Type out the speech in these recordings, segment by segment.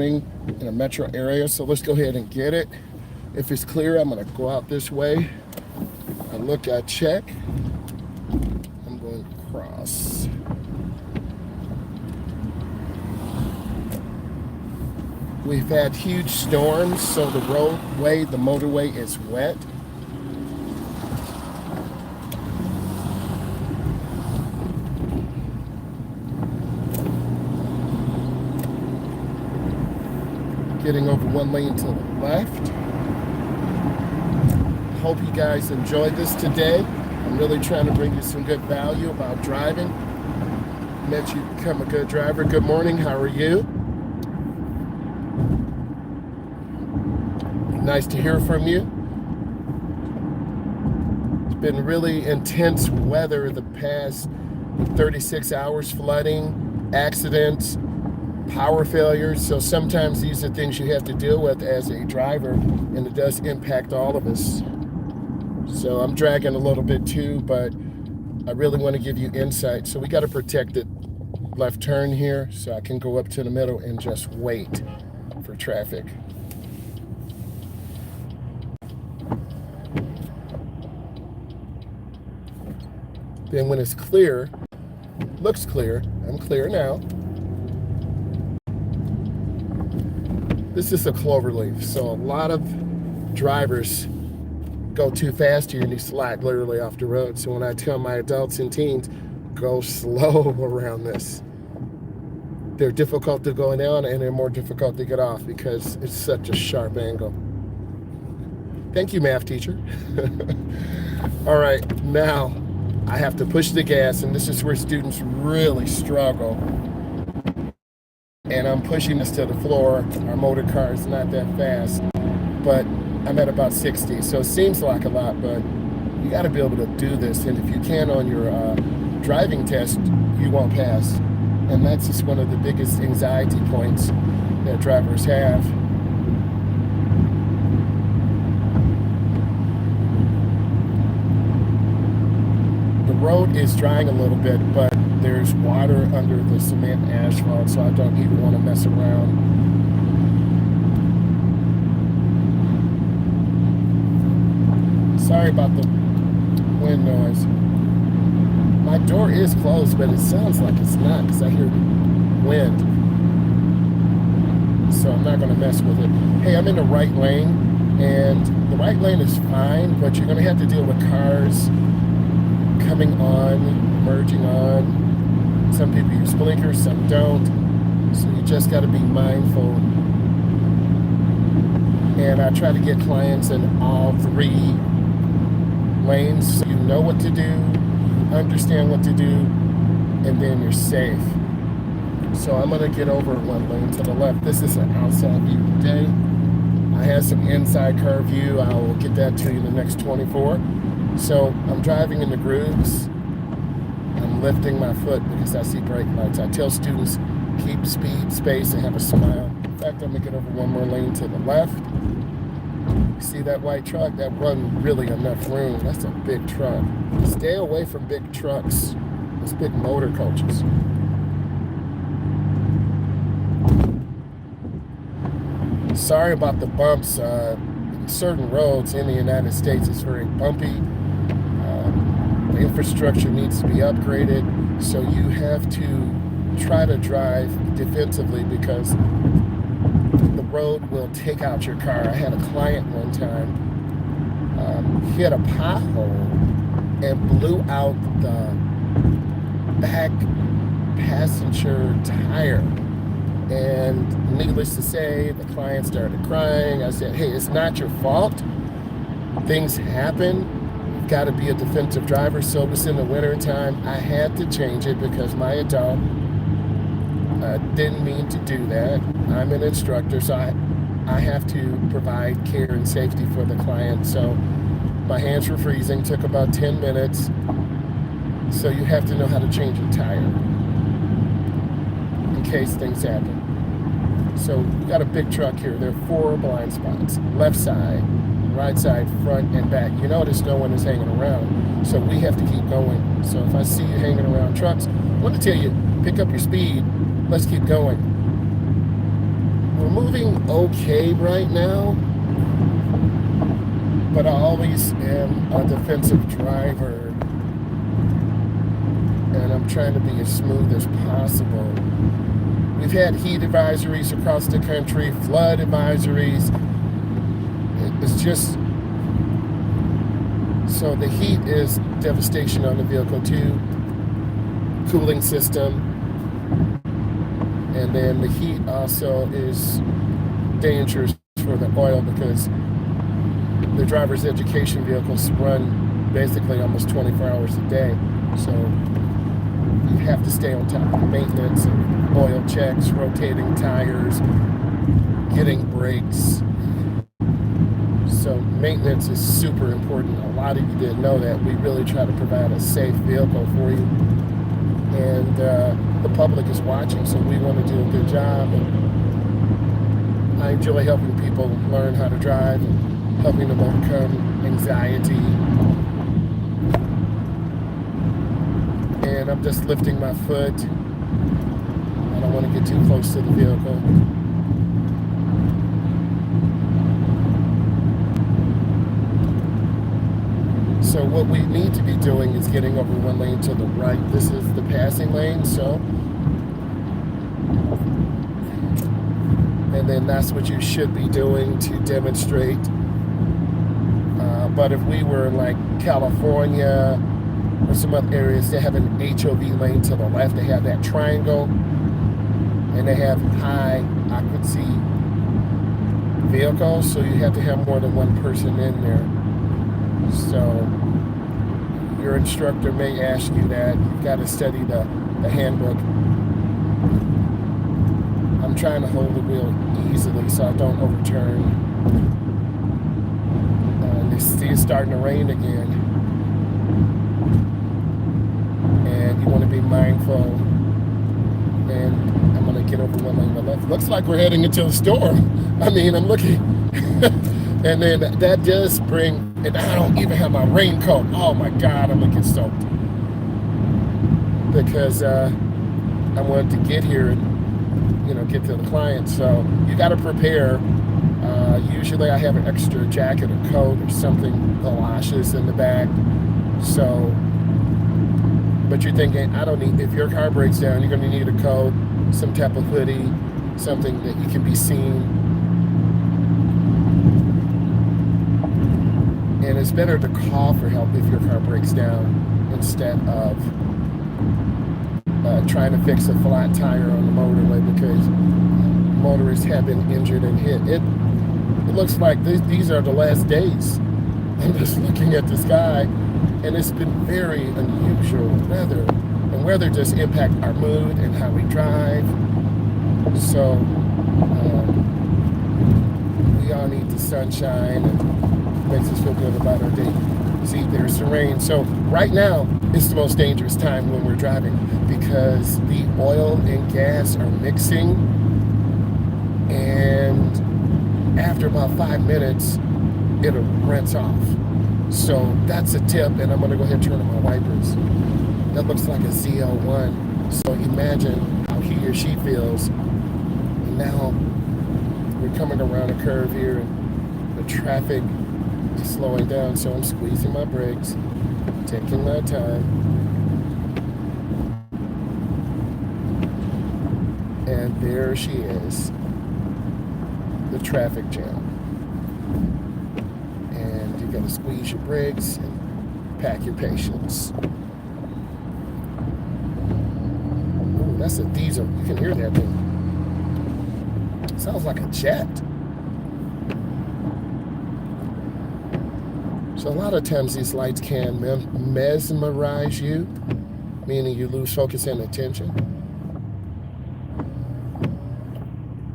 in a metro area, so let's go ahead and get it. If it's clear, I'm going to go out this way. I check. I'm going across. We've had huge storms, so the motorway is wet. Getting over one lane to the left. Hope you guys enjoyed this today. I'm really trying to bring you some good value about driving. Let you become a good driver. Good morning, how are you? Nice to hear from you. It's been really intense weather the past 36 hours, flooding, accidents, power failures. So sometimes these are things you have to deal with as a driver, and it does impact all of us. So I'm dragging a little bit too, but I really want to give you insight. So we got to protect it. Left turn here, so I can go up to the middle and just wait for traffic. Then when it's clear, looks clear, I'm clear now. This is a clover leaf, so a lot of drivers go too fast here and they slide literally off the road. So when I tell my adults and teens, go slow around this. They're difficult to go down and they're more difficult to get off because it's such a sharp angle. Thank you, math teacher. All right, now I have to push the gas, and this is where students really struggle. And I'm pushing this to the floor. Our motor car is not that fast, but I'm at about 60. So it seems like a lot, but you got to be able to do this. And if you can on your driving test, you won't pass. And that's just one of the biggest anxiety points that drivers have. The road is drying a little bit, but there's water under the cement asphalt, so I don't even want to mess around. Sorry about the wind noise. My door is closed, but it sounds like it's not because I hear wind. So I'm not going to mess with it. Hey, I'm in the right lane, and the right lane is fine, but you're going to have to deal with cars coming on, merging on. Some people use blinkers, some don't. So you just got to be mindful. And I try to get clients in all three lanes so you know what to do, understand what to do, and then you're safe. So I'm going to get over one lane to the left. This is an outside view today. I have some inside car view. I will get that to you in the next 24. So I'm driving in the grooves. I'm lifting my foot because I see brake lights. I tell students, keep speed, space, and have a smile. In fact, I'm going to get over one more lane to the left. See that white truck? That wasn't really enough room. That's a big truck. Stay away from big trucks. It's big motor coaches. Sorry about the bumps. Certain roads in the United States is very bumpy. The infrastructure needs to be upgraded. So you have to try to drive defensively because the road will take out your car. I had a client one time, he had a pothole and blew out the back passenger tire. And needless to say, the client started crying. I said, hey, it's not your fault. Things happen. You've got to be a defensive driver. So it was in the winter time. I had to change it because my adult didn't mean to do that. I'm an instructor, so I have to provide care and safety for the client. So my hands were freezing, took about 10 minutes. So you have to know how to change a tire in case things happen. So we got a big truck here. There are 4 blind spots, left side, right side, front, and back. You notice no one is hanging around, so we have to keep going. So if I see you hanging around trucks, I want to tell you, pick up your speed. Let's keep going. We're okay right now, but I always am a defensive driver, and I'm trying to be as smooth as possible. We've had heat advisories across the country, flood advisories. It's just, so the heat is devastation on the vehicle too, cooling system, and then the heat also is dangerous for the oil because the driver's education vehicles run basically almost 24 hours a day. So you have to stay on top of maintenance and oil checks, rotating tires, getting brakes. So maintenance is super important. A lot of you didn't know that. We really try to provide a safe vehicle for you. And the public is watching, so we want to do a good job. And I enjoy helping people learn how to drive and helping them overcome anxiety. And I'm just lifting my foot. I don't want to get too close to the vehicle. So what we need to be doing is getting over one lane to the right. This is the passing lane, so. And then that's what you should be doing to demonstrate. But if we were in like California or some other areas, they have an HOV lane to the left. They have that triangle, and they have high occupancy vehicles, so you have to have more than one person in there. So your instructor may ask you that. You've got to study the handbook. I'm trying to hold the wheel easily so I don't overturn. It's starting to rain again. And you want to be mindful. And I'm going to get over one lane to the left. Looks like we're heading into a storm. I mean, I'm looking. And then that does bring, and I don't even have my raincoat. Oh my God, I'm gonna get soaked. Because I wanted to get here and, get to the client. So you gotta prepare. Usually I have an extra jacket or coat or something, galoshes in the back. So, but you're thinking, I don't need, if your car breaks down, you're gonna need a coat, some type of hoodie, something that you can be seen. And it's better to call for help if your car breaks down instead of trying to fix a flat tire on the motorway, because motorists have been injured and hit. It looks like these are the last days. I'm just looking at the sky, and it's been very unusual weather. And weather just impacts our mood and how we drive. So we all need the sunshine, and makes us feel good about our day. See, there's the rain. So right now is the most dangerous time when we're driving, because the oil and gas are mixing, and after about 5 minutes, it'll rinse off. So that's a tip, and I'm gonna go ahead and turn on my wipers. That looks like a ZL1. So imagine how he or she feels. And now we're coming around a curve here, and the traffic is slowing down, so I'm squeezing my brakes, taking my time. And there she is, the traffic jam. And you gotta squeeze your brakes and pack your patience. Ooh, that's a diesel. You can hear that thing. Sounds like a jet. So a lot of times these lights can mesmerize you, meaning you lose focus and attention.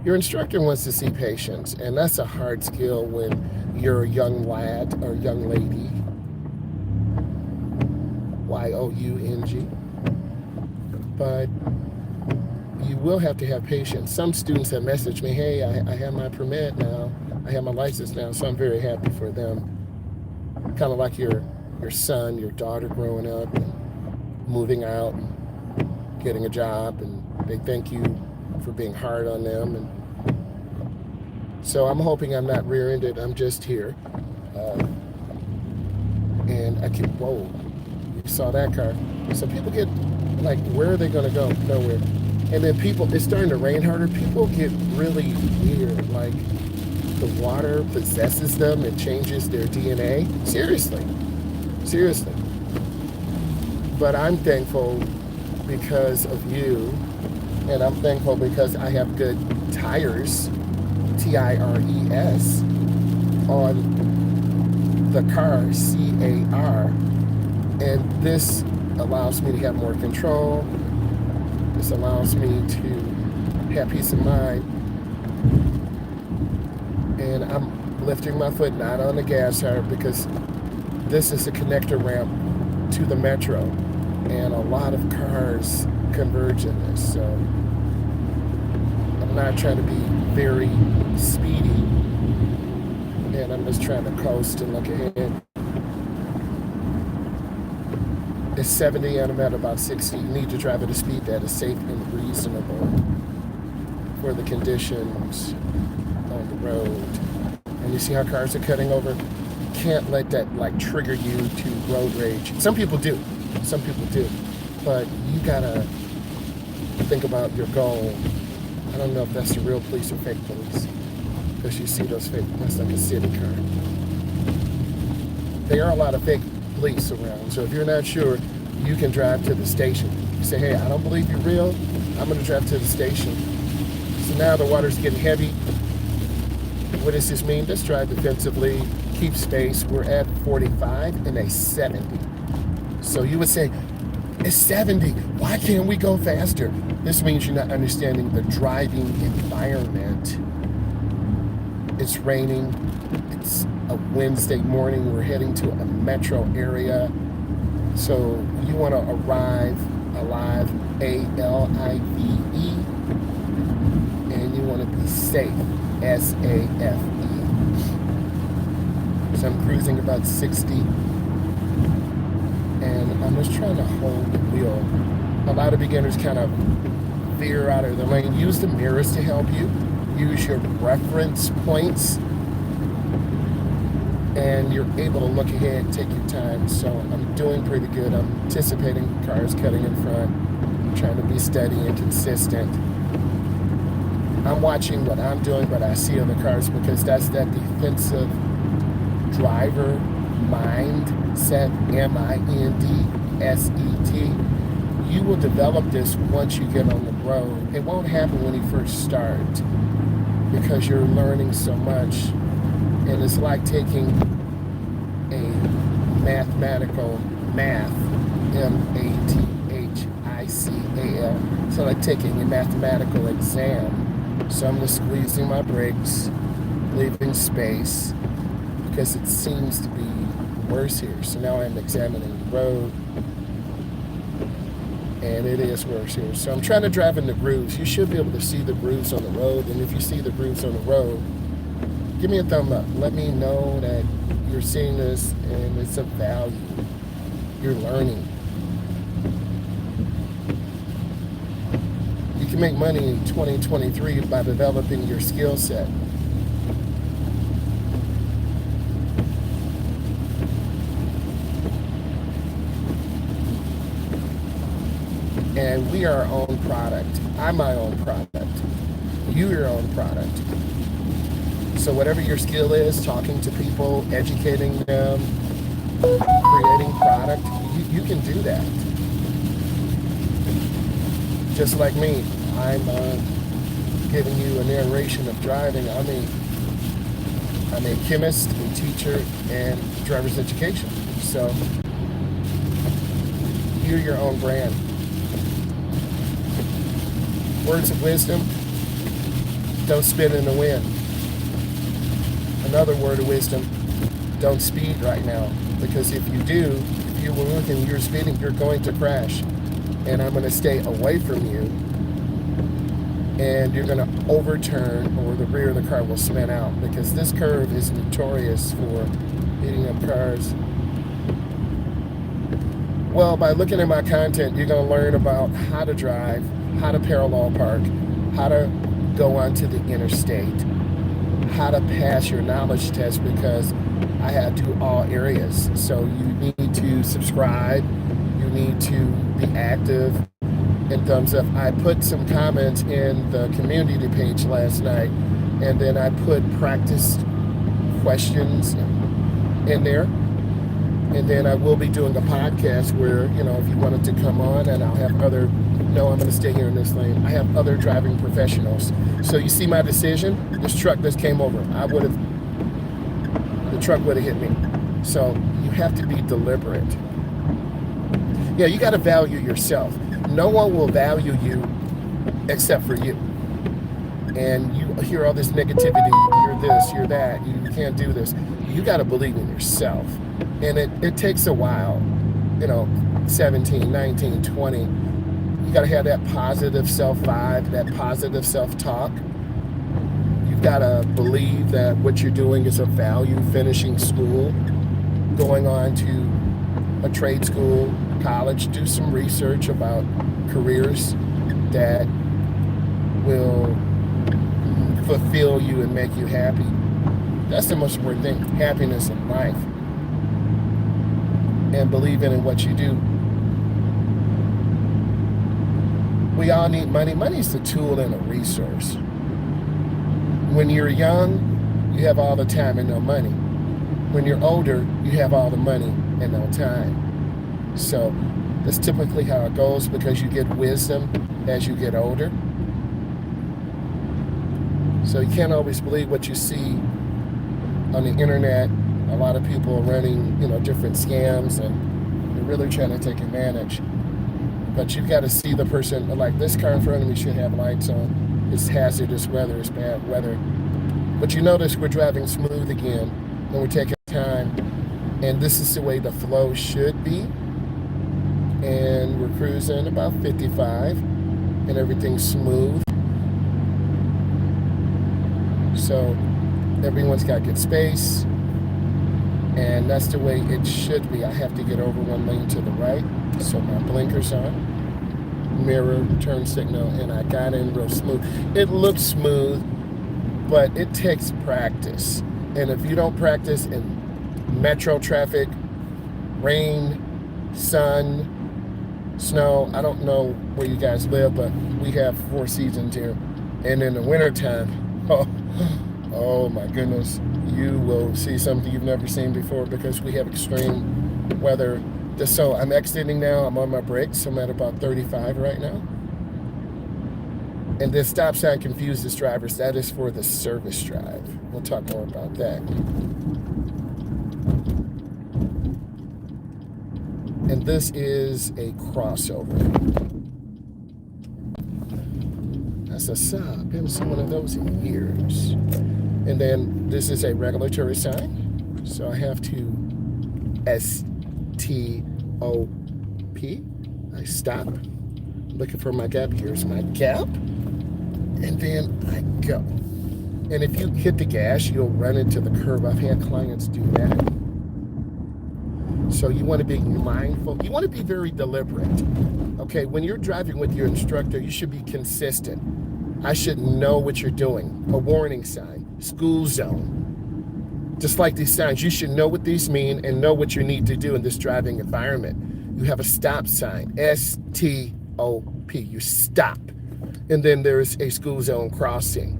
Your instructor wants to see patience, and that's a hard skill when you're a young lad or young lady. Y-O-U-N-G. But you will have to have patience. Some students have messaged me, hey, I have my permit now. I have my license now, so I'm very happy for them. Kind of like your son, your daughter growing up and moving out and getting a job, and they thank you for being hard on them. And So I'm hoping I'm not rear-ended. I'm just here. Uh, and I can, whoa, you saw that car. So people get, like, where are they going to go? Nowhere. And then people, it's starting to rain harder. People get really weird. Like, the water possesses them and changes their DNA. Seriously. Seriously. But I'm thankful because of you. And I'm thankful because I have good tires, TIRES, on the car, CAR. And this allows me to have more control. This allows me to have peace of mind. And I'm lifting my foot not on the gas hard because this is a connector ramp to the metro. And a lot of cars converge in this. So I'm not trying to be very speedy. And I'm just trying to coast and look ahead. It's 70 and I'm at about 60. You need to drive at a speed that is safe and reasonable for the conditions on the road. And you see how cars are cutting over? Can't let that like trigger you to road rage. Some people do. Some people do. But you gotta think about your goal. I don't know if that's the real police or fake police. Because you see those fake, that's like a city car. There are a lot of fake police around. So if you're not sure, you can drive to the station. You say, hey, I don't believe you're real. I'm going to drive to the station. So now the water's getting heavy. What does this mean? Let's drive defensively, keep space. We're at 45 and a 70. So you would say, it's 70. Why can't we go faster? This means you're not understanding the driving environment. It's raining. It's a Wednesday morning. We're heading to a metro area. So you want to arrive alive, ALIVE, and you want to be safe, SAFE. So I'm cruising about 60, and I'm just trying to hold the wheel. A lot of beginners kind of veer out of the lane. Use the mirrors to help you. Use your reference points. And you're able to look ahead, take your time. So I'm doing pretty good. I'm anticipating cars cutting in front. I'm trying to be steady and consistent. I'm watching what I'm doing, but I see other cars because that's that defensive driver mindset, MINDSET. You will develop this once you get on the road. It won't happen when you first start because you're learning so much. And it's like taking a mathematical math, MATHICAL. So like taking a mathematical exam. So I'm just squeezing my brakes, leaving space, because it seems to be worse here. So now I'm examining the road, and it is worse here. So I'm trying to drive in the grooves. You should be able to see the grooves on the road, and if you see the grooves on the road, give me a thumb up. Let me know that you're seeing this and it's of value. You're learning. You can make money in 2023 by developing your skill set. And we are our own product. I'm my own product. You're your own product. So whatever your skill is, talking to people, educating them, creating product, you can do that. Just like me, I'm giving you a narration of driving. I'm a chemist, a teacher, and driver's education. So you're your own brand. Words of wisdom, don't spit in the wind. Another word of wisdom, don't speed right now. Because if you do, if you were looking, you're speeding, you're going to crash. And I'm going to stay away from you. And you're going to overturn, or the rear of the car will spin out. Because this curve is notorious for hitting up cars. Well, by looking at my content, you're going to learn about how to drive, how to parallel park, how to go onto the interstate, how to pass your knowledge test because I have to do all areas. So you need to subscribe, you need to be active, and thumbs up. I put some comments in the community page last night, and then I put practice questions in there. And then I will be doing a podcast where, if you wanted to come on, and I'll have other, no, I'm going to stay here in this lane. I have other driving professionals. So you see my decision? This truck just came over. The truck would have hit me. So you have to be deliberate. Yeah, you got to value yourself. No one will value you except for you. And you hear all this negativity, you're this, you're that, you can't do this. You got to believe in yourself. And it takes a while, 17, 19, 20. You got to have that positive self-vibe, that positive self-talk. You've got to believe that what you're doing is of value, finishing school, going on to a trade school, college, do some research about careers that will fulfill you and make you happy. That's the most important thing, happiness in life. And believing in what you do. We all need money. Money's a tool and a resource. When you're young, you have all the time and no money. When you're older, you have all the money and no time. So that's typically how it goes because you get wisdom as you get older. So you can't always believe what you see on the internet. A lot of people are running, different scams, and they're really trying to take advantage. But you've got to see the person, like this car in front of me should have lights on. It's hazardous weather, it's bad weather. But you notice we're driving smooth again, and we're taking time. And this is the way the flow should be. And we're cruising about 55, and everything's smooth. So everyone's got good space. And that's the way it should be. I have to get over one lane to the right. So my blinker's on, mirror, turn signal, and I got in real smooth. It looks smooth, but it takes practice. And if you don't practice in metro traffic, rain, sun, snow, I don't know where you guys live, but we have 4 seasons here. And in the wintertime, oh my goodness, you will see something you've never seen before because we have extreme weather. So I'm exiting now, I'm on my brakes, I'm at about 35 right now. And this stop sign confuses drivers, that is for the service drive. We'll talk more about that. And this is a crossover. That's a sub, haven't seen one of those in years. And then this is a regulatory sign. So I have to S-T-O-P. I stop. Looking for my gap. Here's my gap. And then I go. And if you hit the gas, you'll run into the curb. I've had clients do that. So you want to be mindful. You want to be very deliberate. Okay, when you're driving with your instructor, you should be consistent. I should know what you're doing. A warning sign. School zone. Just like these signs, you should know what these mean and know what you need to do in this driving environment. You have a stop sign, S-T-O-P, you stop. And then there's a school zone crossing.